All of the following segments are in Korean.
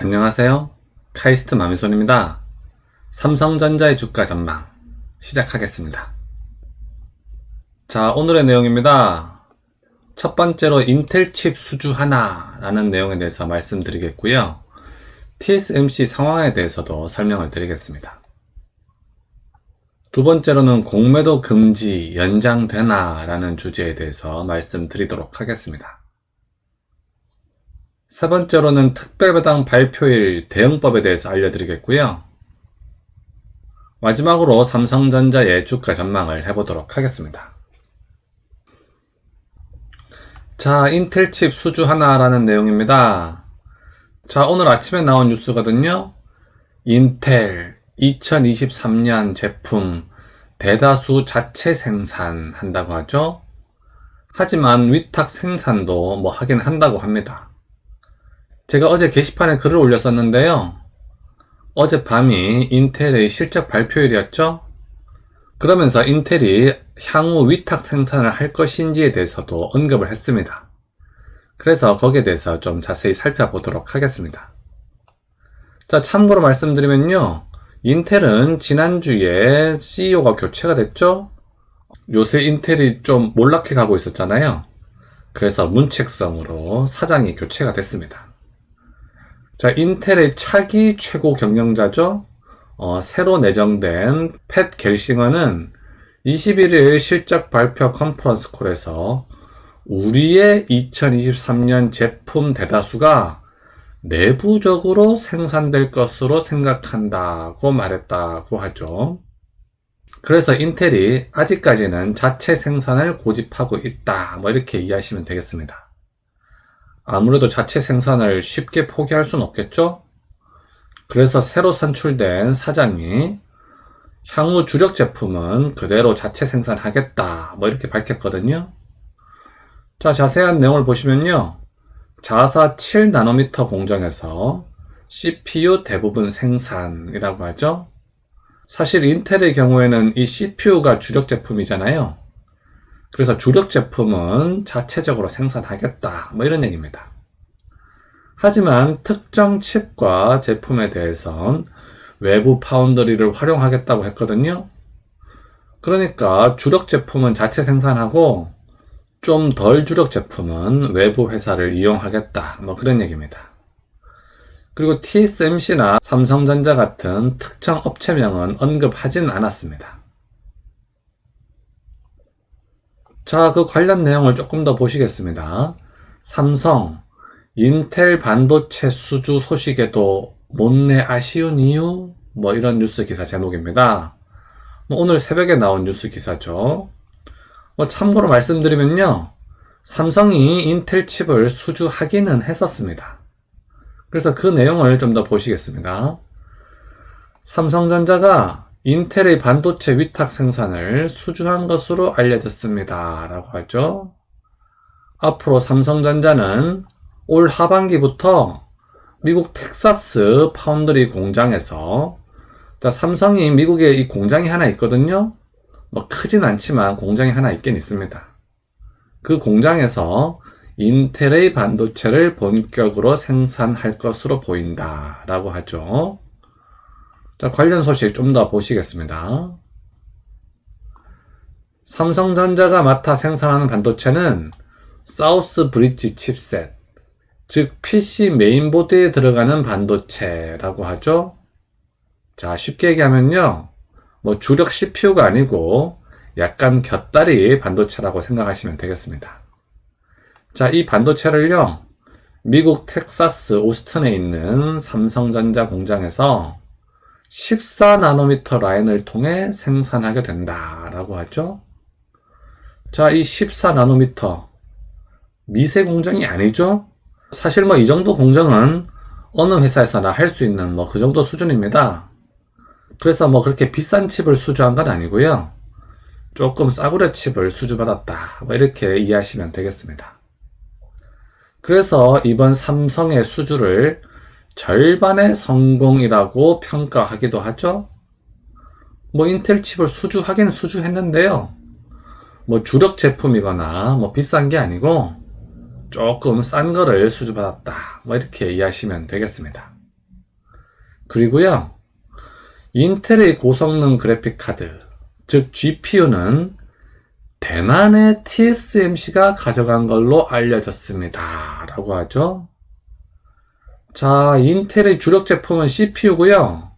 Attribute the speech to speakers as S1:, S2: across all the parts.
S1: 안녕하세요. 카이스트 마미손입니다. 삼성전자의 주가 전망 시작하겠습니다. 자, 오늘의 내용입니다. 첫 번째로 인텔 칩 수주 하나 라는 내용에 대해서 말씀드리겠고요. TSMC 상황에 대해서도 설명을 드리겠습니다. 두 번째로는 공매도 금지 연장되나 라는 주제에 대해서 말씀드리도록 하겠습니다. 세 번째로는 특별배당 발표일 대응법에 대해서 알려드리겠고요. 마지막으로 삼성전자의 주가 전망을 해보도록 하겠습니다. 자, 인텔 칩 수주 하나라는 내용입니다. 자, 오늘 아침에 나온 뉴스거든요. 인텔 2023년 제품 대다수 자체 생산한다고 하죠. 하지만 위탁 생산도 하긴 한다고 합니다. 제가 어제 게시판에 글을 올렸었는데요. 어젯밤이 인텔의 실적 발표일이었죠. 그러면서 인텔이 향후 위탁 생산을 할 것인지에 대해서도 언급을 했습니다. 그래서 거기에 대해서 좀 자세히 살펴보도록 하겠습니다. 자, 참고로 말씀드리면요. 인텔은 지난주에 CEO가 교체가 됐죠. 요새 인텔이 좀 몰락해 가고 있었잖아요. 그래서 문책성으로 사장이 교체가 됐습니다. 자, 인텔의 차기 최고 경영자죠. 새로 내정된 팻 겔싱어는 21일 실적 발표 컨퍼런스 콜에서 우리의 2023년 제품 대다수가 내부적으로 생산될 것으로 생각한다고 말했다고 하죠. 그래서 인텔이 아직까지는 자체 생산을 고집하고 있다. 이렇게 이해하시면 되겠습니다. 아무래도 자체 생산을 쉽게 포기할 수는 없겠죠? 그래서 새로 선출된 사장이 향후 주력 제품은 그대로 자체 생산하겠다. 이렇게 밝혔거든요. 자, 자세한 내용을 보시면요. 자사 7나노미터 공정에서 CPU 대부분 생산이라고 하죠. 사실 인텔의 경우에는 이 CPU가 주력 제품이잖아요. 그래서 주력 제품은 자체적으로 생산하겠다. 이런 얘기입니다. 하지만 특정 칩과 제품에 대해선 외부 파운드리를 활용하겠다고 했거든요. 그러니까 주력 제품은 자체 생산하고 좀 덜 주력 제품은 외부 회사를 이용하겠다. 그런 얘기입니다. 그리고 TSMC나 삼성전자 같은 특정 업체명은 언급하진 않았습니다. 자, 그 관련 내용을 조금 더 보시겠습니다. 삼성, 인텔 반도체 수주 소식에도 못내 아쉬운 이유? 이런 뉴스 기사 제목입니다. 오늘 새벽에 나온 뉴스 기사죠. 참고로 말씀드리면요. 삼성이 인텔 칩을 수주하기는 했었습니다. 그래서 그 내용을 좀 더 보시겠습니다. 삼성전자가 인텔의 반도체 위탁 생산을 수주한 것으로 알려졌습니다. 라고 하죠. 앞으로 삼성전자는 올 하반기부터 미국 텍사스 파운드리 공장에서, 삼성이 미국에 이 공장이 하나 있거든요. 크진 않지만 공장이 하나 있긴 있습니다. 그 공장에서 인텔의 반도체를 본격으로 생산할 것으로 보인다. 라고 하죠. 자, 관련 소식 좀 더 보시겠습니다. 삼성전자가 맡아 생산하는 반도체는 사우스 브릿지 칩셋, 즉 PC 메인보드에 들어가는 반도체라고 하죠. 자, 쉽게 얘기하면요. 주력 CPU가 아니고 약간 곁다리 반도체라고 생각하시면 되겠습니다. 자, 이 반도체를요. 미국 텍사스 오스틴에 있는 삼성전자 공장에서 14나노미터 라인을 통해 생산하게 된다라고 하죠. 자, 이 14나노미터 미세 공정이 아니죠. 사실 이 정도 공정은 어느 회사에서나 할 수 있는 그 정도 수준입니다. 그래서 그렇게 비싼 칩을 수주한 건 아니고요. 조금 싸구려 칩을 수주받았다. 이렇게 이해하시면 되겠습니다. 그래서 이번 삼성의 수주를 절반의 성공이라고 평가하기도 하죠. 인텔 칩을 수주하기는 수주했는데요. 주력 제품이거나 비싼 게 아니고 조금 싼 거를 수주받았다. 이렇게 이해하시면 되겠습니다. 그리고요, 인텔의 고성능 그래픽카드, 즉 GPU는 대만의 TSMC가 가져간 걸로 알려졌습니다. 라고 하죠. 자, 인텔의 주력 제품은 CPU고요.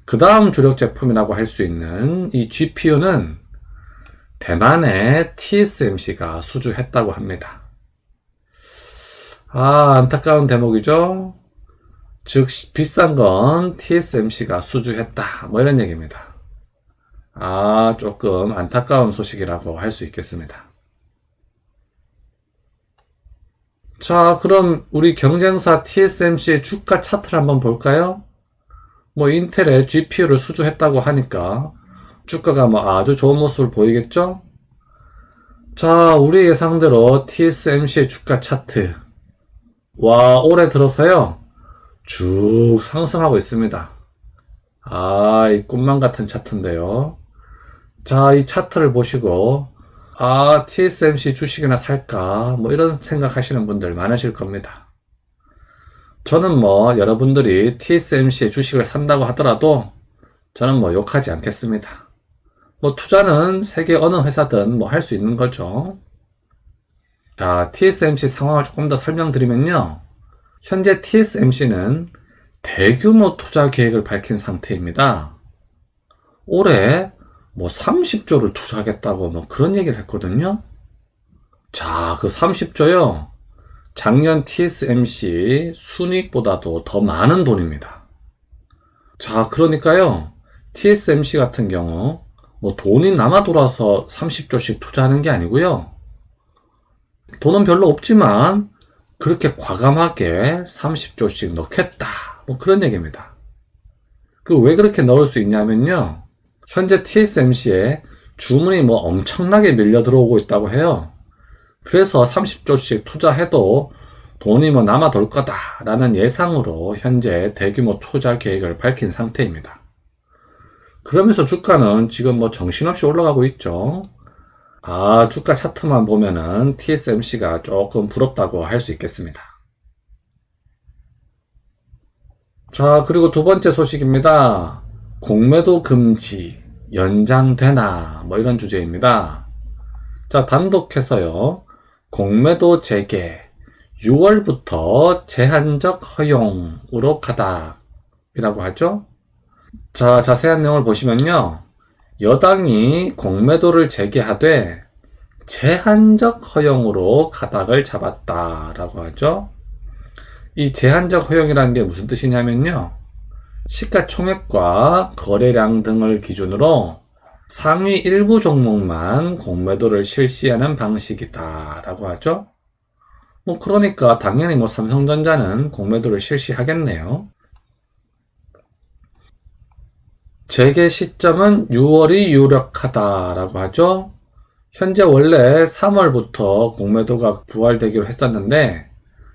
S1: 그 다음 주력 제품이라고 할 수 있는 이 GPU는 대만의 TSMC가 수주했다고 합니다. 안타까운 대목이죠. 즉, 비싼 건 TSMC가 수주했다. 뭐 이런 얘기입니다. 조금 안타까운 소식이라고 할 수 있겠습니다. 자, 그럼 우리 경쟁사 TSMC의 주가 차트를 한번 볼까요? 인텔의 GPU를 수주했다고 하니까 주가가 아주 좋은 모습을 보이겠죠? 자, 우리 예상대로 TSMC의 주가 차트. 올해 들어서요, 쭉 상승하고 있습니다. 이 꿈만 같은 차트인데요. 자, 이 차트를 보시고, TSMC 주식이나 살까? 이런 생각 하시는 분들 많으실 겁니다. 저는 여러분들이 TSMC의 주식을 산다고 하더라도, 저는 욕하지 않겠습니다. 투자는 세계 어느 회사든 할 수 있는 거죠. 자, TSMC 상황을 조금 더 설명드리면요. 현재 TSMC는 대규모 투자 계획을 밝힌 상태입니다. 올해 30조를 투자하겠다고 그런 얘기를 했거든요. 자, 그 30조요. 작년 TSMC 순이익보다도 더 많은 돈입니다. 자, 그러니까요. TSMC 같은 경우 돈이 남아 돌아서 30조씩 투자하는 게 아니고요. 돈은 별로 없지만 그렇게 과감하게 30조씩 넣겠다. 그런 얘기입니다. 왜 그렇게 넣을 수 있냐면요. 현재 TSMC에 주문이 엄청나게 밀려 들어오고 있다고 해요. 그래서 30조씩 투자해도 돈이 남아 돌 거다라는 예상으로 현재 대규모 투자 계획을 밝힌 상태입니다. 그러면서 주가는 지금 정신없이 올라가고 있죠. 주가 차트만 보면은 TSMC가 조금 부럽다고 할 수 있겠습니다. 자, 그리고 두 번째 소식입니다. 공매도 금지 연장되나 이런 주제입니다. 자, 단독해서요. 공매도 재개 6월부터 제한적 허용으로 가닥이라고 하죠. 자, 자세한 내용을 보시면요. 여당이 공매도를 재개하되 제한적 허용으로 가닥을 잡았다라고 하죠. 이 제한적 허용이라는 게 무슨 뜻이냐면요. 시가총액과 거래량 등을 기준으로 상위 일부 종목만 공매도를 실시하는 방식이다라고 하죠. 그러니까 당연히 삼성전자는 공매도를 실시하겠네요. 재개 시점은 6월이 유력하다라고 하죠. 현재 원래 3월부터 공매도가 부활되기로 했었는데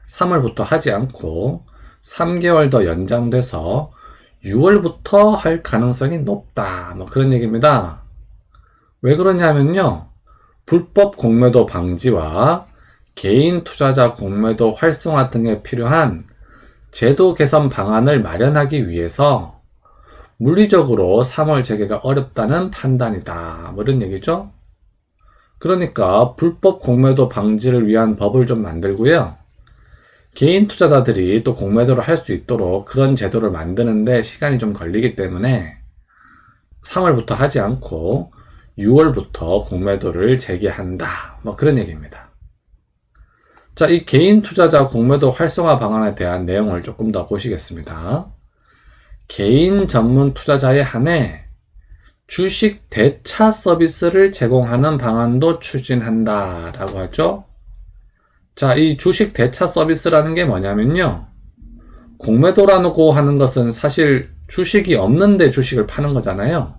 S1: 3월부터 하지 않고 3개월 더 연장돼서 6월부터 할 가능성이 높다. 그런 얘기입니다. 왜 그러냐면요. 불법 공매도 방지와 개인 투자자 공매도 활성화 등에 필요한 제도 개선 방안을 마련하기 위해서 물리적으로 3월 재개가 어렵다는 판단이다. 이런 얘기죠. 그러니까 불법 공매도 방지를 위한 법을 좀 만들고요. 개인 투자자들이 또 공매도를 할 수 있도록 그런 제도를 만드는데 시간이 좀 걸리기 때문에 3월부터 하지 않고 6월부터 공매도를 재개한다. 그런 얘기입니다. 자, 이 개인 투자자 공매도 활성화 방안에 대한 내용을 조금 더 보시겠습니다. 개인 전문 투자자에 한해 주식 대차 서비스를 제공하는 방안도 추진한다라고 하죠. 자, 이 주식 대차 서비스라는 게 뭐냐면요. 공매도라고 하는 것은 사실 주식이 없는데 주식을 파는 거잖아요.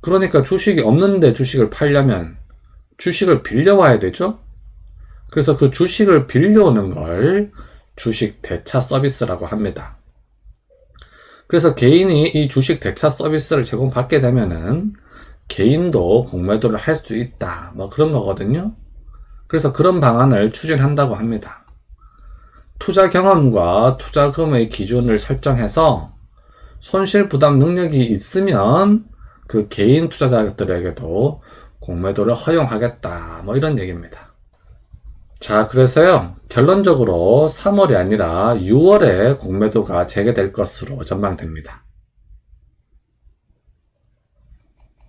S1: 그러니까 주식이 없는데 주식을 팔려면 주식을 빌려와야 되죠. 그래서 그 주식을 빌려오는 걸 주식 대차 서비스라고 합니다. 그래서 개인이 이 주식 대차 서비스를 제공받게 되면은 개인도 공매도를 할 수 있다. 그런 거거든요. 그래서 그런 방안을 추진한다고 합니다. 투자 경험과 투자금의 기준을 설정해서 손실 부담 능력이 있으면 그 개인 투자자들에게도 공매도를 허용하겠다. 뭐 이런 얘기입니다. 자, 그래서요, 결론적으로 3월이 아니라 6월에 공매도가 재개될 것으로 전망됩니다.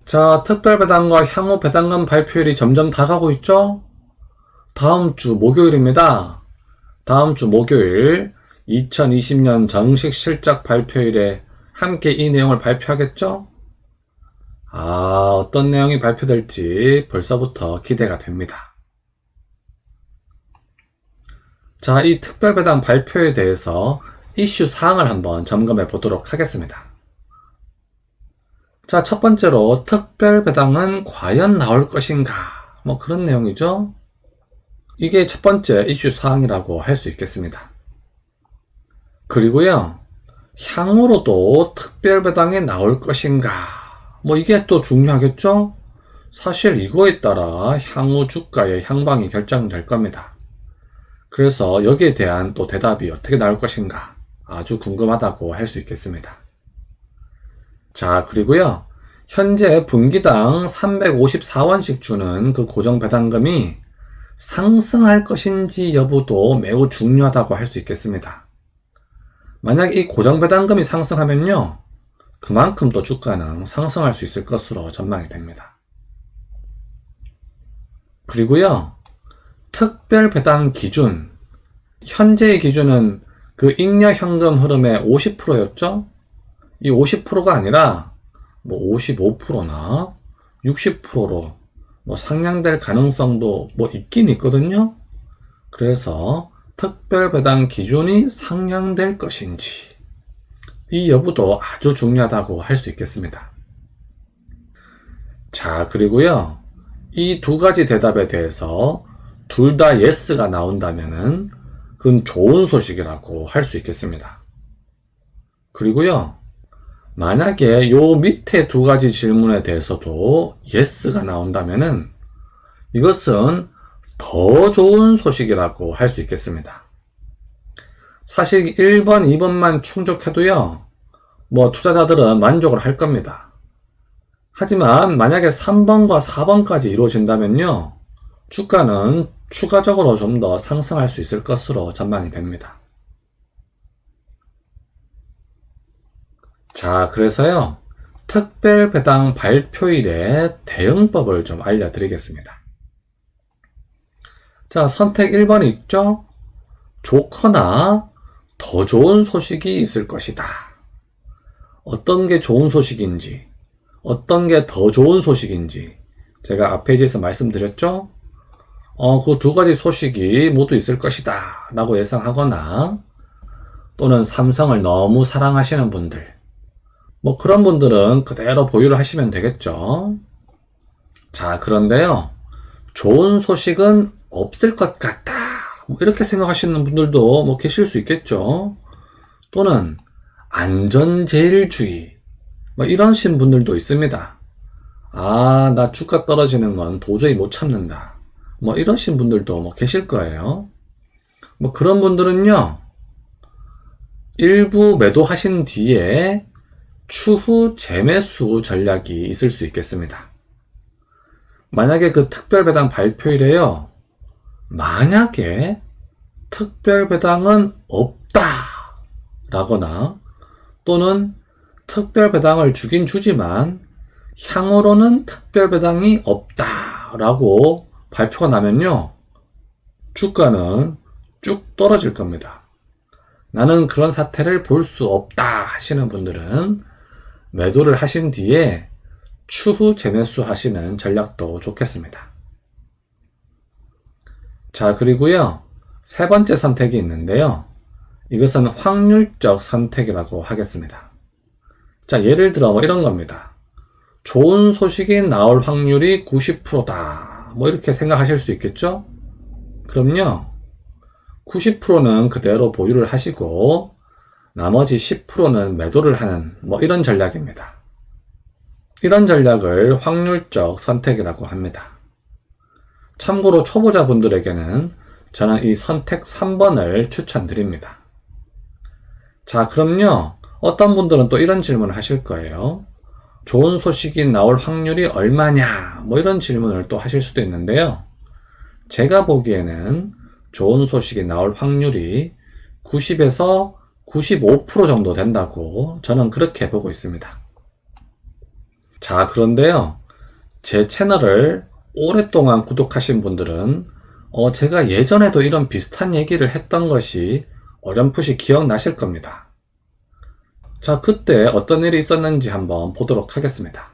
S1: 자, 특별배당과 향후 배당금 발표일이 점점 다가오고 있죠? 다음 주 목요일입니다. 다음 주 목요일 2020년 정식 실적 발표일에 함께 이 내용을 발표하겠죠? 어떤 내용이 발표될지 벌써부터 기대가 됩니다. 자, 이 특별배당 발표에 대해서 이슈 사항을 한번 점검해 보도록 하겠습니다. 자, 첫 번째로 특별배당은 과연 나올 것인가? 뭐 그런 내용이죠. 이게 첫 번째 이슈 사항이라고 할 수 있겠습니다. 그리고요, 향후로도 특별배당이 나올 것인가? 뭐 이게 또 중요하겠죠? 사실 이거에 따라 향후 주가의 향방이 결정될 겁니다. 그래서 여기에 대한 또 대답이 어떻게 나올 것인가? 아주 궁금하다고 할 수 있겠습니다. 자, 그리고요, 현재 분기당 354원씩 주는 그 고정배당금이 상승할 것인지 여부도 매우 중요하다고 할 수 있겠습니다. 만약 이 고정배당금이 상승하면요, 그만큼 또 주가는 상승할 수 있을 것으로 전망이 됩니다. 그리고요, 특별배당 기준, 현재의 기준은 그 잉여현금 흐름의 50%였죠? 이 50%가 아니라 뭐 55%나 60%로 뭐 상향될 가능성도 뭐 있긴 있거든요. 그래서 특별배당 기준이 상향될 것인지 이 여부도 아주 중요하다고 할 수 있겠습니다. 자, 그리고요, 이 두 가지 대답에 대해서 둘 다 yes가 나온다면은 그건 좋은 소식이라고 할 수 있겠습니다. 그리고요, 만약에 요 밑에 두 가지 질문에 대해서도 yes가 나온다면은 이것은 더 좋은 소식이라고 할 수 있겠습니다. 사실 1번, 2번만 충족해도요, 뭐 투자자들은 만족을 할 겁니다. 하지만 만약에 3번과 4번까지 이루어진다면요, 주가는 추가적으로 좀 더 상승할 수 있을 것으로 전망이 됩니다. 자, 그래서요, 특별배당 발표일에 대응법을 좀 알려드리겠습니다. 자, 선택 1번이 있죠? 좋거나 더 좋은 소식이 있을 것이다. 어떤 게 좋은 소식인지, 어떤 게 더 좋은 소식인지 제가 앞 페이지에서 말씀드렸죠? 그 두 가지 소식이 모두 있을 것이다 라고 예상하거나, 또는 삼성을 너무 사랑하시는 분들, 뭐 그런 분들은 그대로 보유를 하시면 되겠죠. 자, 그런데요, 좋은 소식은 없을 것 같다, 뭐 이렇게 생각하시는 분들도 뭐 계실 수 있겠죠. 또는 안전제일주의, 뭐 이러신 분들도 있습니다. 나 주가 떨어지는 건 도저히 못 참는다, 뭐 이러신 분들도 뭐 계실 거예요. 뭐 그런 분들은요, 일부 매도하신 뒤에 추후 재매수 전략이 있을 수 있겠습니다. 만약에 그 특별배당 발표일에요, 만약에 특별배당은 없다 라거나, 또는 특별배당을 주긴 주지만 향후로는 특별배당이 없다 라고 발표가 나면요, 주가는 쭉 떨어질 겁니다. 나는 그런 사태를 볼 수 없다 하시는 분들은 매도를 하신 뒤에 추후 재매수 하시는 전략도 좋겠습니다. 자, 그리고요, 세 번째 선택이 있는데요, 이것은 확률적 선택이라고 하겠습니다. 자, 예를 들어 뭐 이런 겁니다. 좋은 소식이 나올 확률이 90%다 뭐 이렇게 생각하실 수 있겠죠? 그럼요, 90%는 그대로 보유를 하시고 나머지 10%는 매도를 하는 뭐 이런 전략입니다. 이런 전략을 확률적 선택이라고 합니다. 참고로 초보자분들에게는 저는 이 선택 3번을 추천드립니다. 자, 그럼요. 어떤 분들은 또 이런 질문을 하실 거예요. 좋은 소식이 나올 확률이 얼마냐? 뭐 이런 질문을 또 하실 수도 있는데요. 제가 보기에는 좋은 소식이 나올 확률이 90에서 95% 정도 된다고 저는 그렇게 보고 있습니다. 자, 그런데요. 제 채널을 오랫동안 구독하신 분들은 제가 예전에도 이런 비슷한 얘기를 했던 것이 어렴풋이 기억나실 겁니다. 자, 그때 어떤 일이 있었는지 한번 보도록 하겠습니다.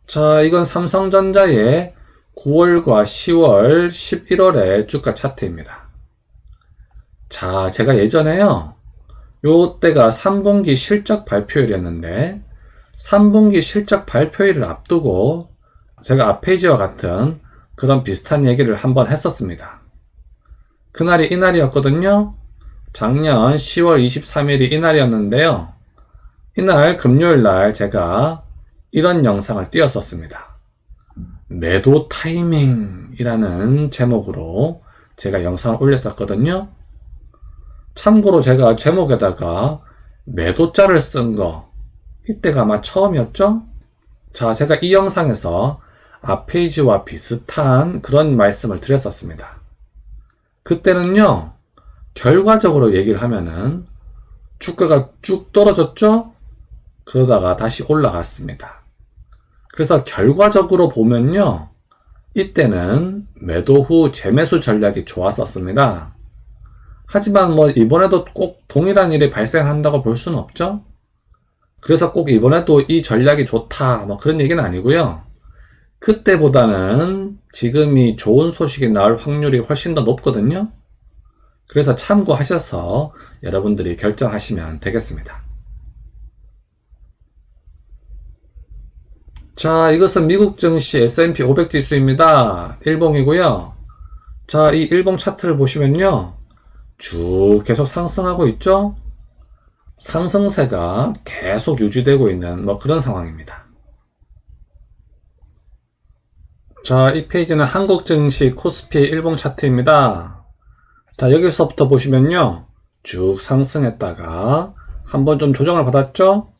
S1: 자, 이건 삼성전자의 9월과 10월, 11월의 주가 차트입니다. 자, 제가 예전에요. 요때가 3분기 실적 발표일이었는데 3분기 실적 발표일을 앞두고 제가 앞페이지와 같은 그런 비슷한 얘기를 한번 했었습니다. 그날이 이날이었거든요. 작년 10월 23일이 이날이었는데요. 이날 금요일날 제가 이런 영상을 띄웠었습니다. 매도 타이밍이라는 제목으로 제가 영상을 올렸었거든요. 참고로 제가 제목에다가 매도자를 쓴 거 이때가 아마 처음이었죠? 자, 제가 이 영상에서 앞페이지와 비슷한 그런 말씀을 드렸었습니다. 그때는요, 결과적으로 얘기를 하면은 주가가 쭉 떨어졌죠? 그러다가 다시 올라갔습니다. 그래서 결과적으로 보면요, 이때는 매도 후 재매수 전략이 좋았었습니다. 하지만 뭐 이번에도 꼭 동일한 일이 발생한다고 볼 수는 없죠? 그래서 꼭 이번에도 이 전략이 좋다, 뭐 그런 얘기는 아니고요. 그때보다는 지금이 좋은 소식이 나올 확률이 훨씬 더 높거든요. 그래서 참고하셔서 여러분들이 결정하시면 되겠습니다. 자, 이것은 미국 증시 S&P 500 지수입니다. 일봉이고요. 자, 이 일봉 차트를 보시면요. 쭉 계속 상승하고 있죠? 상승세가 계속 유지되고 있는 뭐 그런 상황입니다. 자, 이 페이지는 한국 증시 코스피 일봉 차트입니다. 자, 여기서부터 보시면요. 쭉 상승했다가 한번 좀 조정을 받았죠?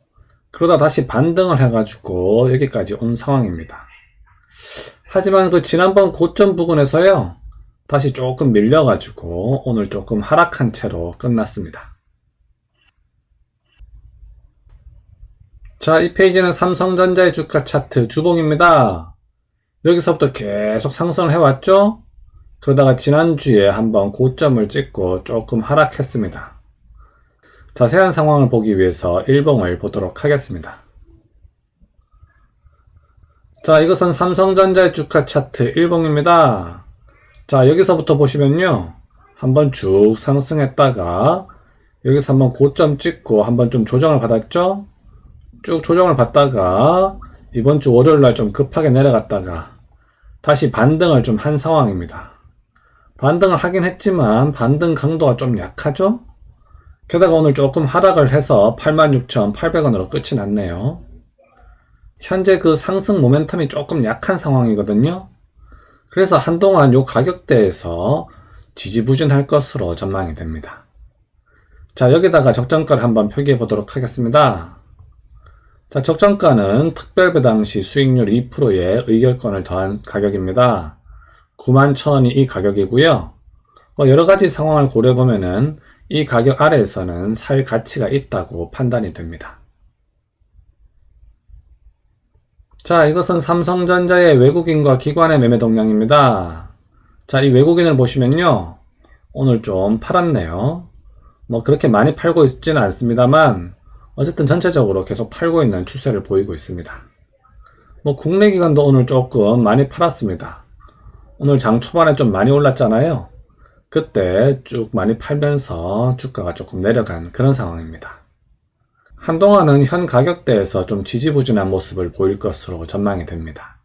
S1: 그러다 다시 반등을 해가지고 여기까지 온 상황입니다. 하지만 그 지난번 고점 부근에서요. 다시 조금 밀려가지고 오늘 조금 하락한 채로 끝났습니다. 자, 이 페이지는 삼성전자의 주가 차트 주봉입니다. 여기서부터 계속 상승을 해왔죠? 그러다가 지난주에 한번 고점을 찍고 조금 하락했습니다. 자세한 상황을 보기 위해서 일봉을 보도록 하겠습니다. 자, 이것은 삼성전자의 주가 차트 일봉입니다. 자, 여기서부터 보시면요. 한번 쭉 상승했다가 여기서 한번 고점 찍고 한번 좀 조정을 받았죠? 쭉 조정을 받다가 이번 주 월요일날 좀 급하게 내려갔다가 다시 반등을 좀 한 상황입니다. 반등을 하긴 했지만 반등 강도가 좀 약하죠? 게다가 오늘 조금 하락을 해서 86,800원으로 끝이 났네요. 현재 그 상승 모멘텀이 조금 약한 상황이거든요. 그래서 한동안 요 가격대에서 지지부진할 것으로 전망이 됩니다. 자, 여기다가 적정가를 한번 표기해 보도록 하겠습니다. 자, 적정가는 특별배당 시 수익률 2%의 의결권을 더한 가격입니다. 91,000원이 이 가격이고요. 여러가지 상황을 고려해보면은 이 가격 아래에서는 살 가치가 있다고 판단이 됩니다. 자, 이것은 삼성전자의 외국인과 기관의 매매 동향입니다. 자, 이 외국인을 보시면요. 오늘 좀 팔았네요. 뭐 그렇게 많이 팔고 있지는 않습니다만 어쨌든 전체적으로 계속 팔고 있는 추세를 보이고 있습니다. 뭐 국내 기관도 오늘 조금 많이 팔았습니다. 오늘 장 초반에 좀 많이 올랐잖아요. 그때 쭉 많이 팔면서 주가가 조금 내려간 그런 상황입니다. 한동안은 현 가격대에서 좀 지지부진한 모습을 보일 것으로 전망이 됩니다.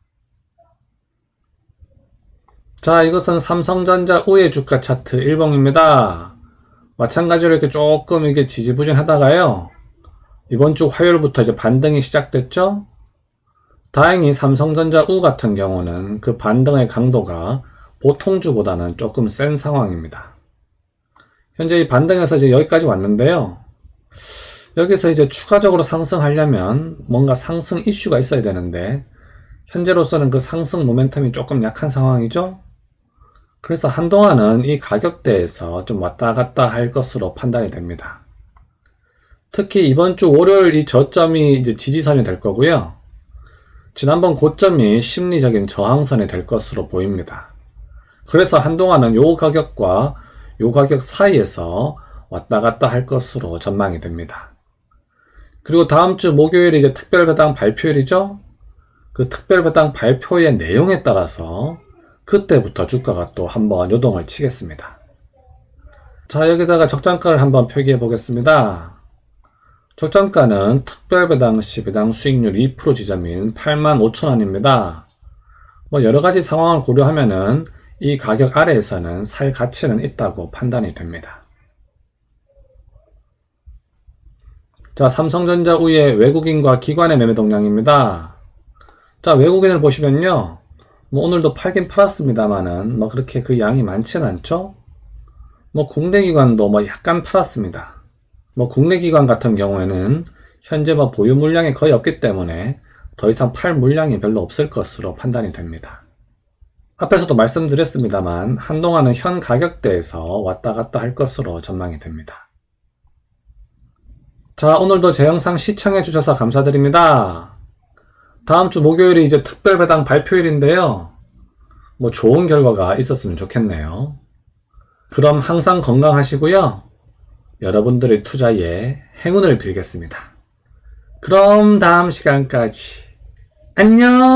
S1: 자, 이것은 삼성전자 우회 주가 차트 일봉입니다. 마찬가지로 이렇게 조금 이게 지지부진하다가요. 이번 주 화요일부터 이제 반등이 시작됐죠? 다행히 삼성전자 우 같은 경우는 그 반등의 강도가 보통주보다는 조금 센 상황입니다. 현재 이 반등해서 이제 여기까지 왔는데요. 여기서 이제 추가적으로 상승하려면 뭔가 상승 이슈가 있어야 되는데 현재로서는 그 상승 모멘텀이 조금 약한 상황이죠. 그래서 한동안은 이 가격대에서 좀 왔다 갔다 할 것으로 판단이 됩니다. 특히 이번 주 월요일 이 저점이 이제 지지선이 될 거고요. 지난번 고점이 심리적인 저항선이 될 것으로 보입니다. 그래서 한동안은 요 가격과 요 가격 사이에서 왔다 갔다 할 것으로 전망이 됩니다. 그리고 다음 주 목요일이 이제 특별배당 발표일이죠? 그 특별배당 발표의 내용에 따라서 그때부터 주가가 또 한번 요동을 치겠습니다. 자, 여기다가 적정가를 한번 표기해 보겠습니다. 적정가는 특별배당 시 배당 수익률 2% 지점인 85,000원입니다. 뭐 여러가지 상황을 고려하면은 이 가격 아래에서는 살 가치는 있다고 판단이 됩니다. 자, 삼성전자 우에 외국인과 기관의 매매 동향입니다. 자, 외국인을 보시면요. 뭐 오늘도 팔긴 팔았습니다만은 뭐 그렇게 그 양이 많지는 않죠? 뭐 국내 기관도 뭐 약간 팔았습니다. 뭐 국내 기관 같은 경우에는 현재 뭐 보유 물량이 거의 없기 때문에 더 이상 팔 물량이 별로 없을 것으로 판단이 됩니다. 앞에서도 말씀드렸습니다만 한동안은 현 가격대에서 왔다 갔다 할 것으로 전망이 됩니다. 자, 오늘도 제 영상 시청해 주셔서 감사드립니다. 다음 주 목요일이 이제 특별배당 발표일인데요. 뭐 좋은 결과가 있었으면 좋겠네요. 그럼 항상 건강하시고요. 여러분들의 투자에 행운을 빌겠습니다. 그럼 다음 시간까지 안녕!